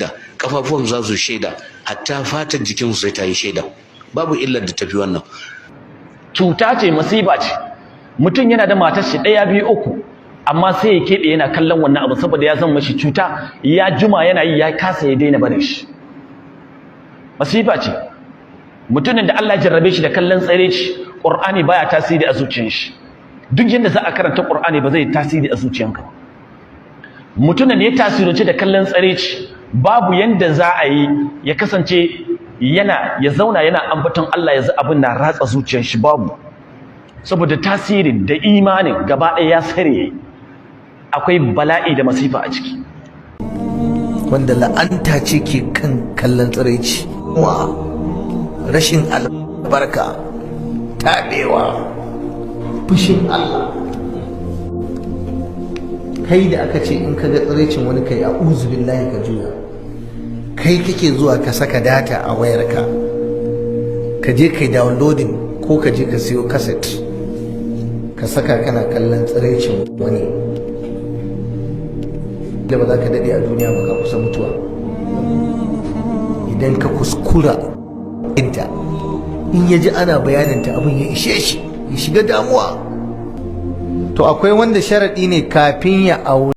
da kafafuwan za su shaida, hatta fatar jikin sai ta yi shaida. Babu illar da tafi wannan. Cuta ce, masiba ce. Mutum yana da matar shi ɗaya biyu uku, amma sai ya keɓe yana kallon wannan abu saboda ya zama mashi cuta, ya juma yana yi ya kasa ya daina barin shi. Masifa ce. Mutumin da Allah ya jarrabe shi da kallon tsiraici, Qur'ani baya tasiri a zuciyar shi. Duk yanda za a karanta Qur'ani ba zai tasiri a zuciyanka. Mutumin da ya tasirance da kallon tsiraici, babu yanda za a yi ya kasance ya zauna yana ambaton Allah ya abin na ratsa zuciyar shi, babu. Saboda tasirin da imanin gaba ɗaya ya sare, akwai bala'i da masifa a ciki. Wanda la'anta ce ke kan kallon tsiraici, rashin albarka, taɓewa, fushin Allah. Kai da aka ce in ka ga tsiraicin wani kai a'udhu billahi ka juya, kai kake zuwa ka saka data a wayarka, ka je kai downloading ko ka je ka siyo cassette ka saka kana kallon tsiraicin wani, da ba za ka daɗe a duniya ba, ka kusa mutuwa. Idan ka kuskura inta, in ya ji ana bayaninta abin ya ishe shi, ya shiga damuwa. To akwai wanda sharaɗi ne kafin ya aure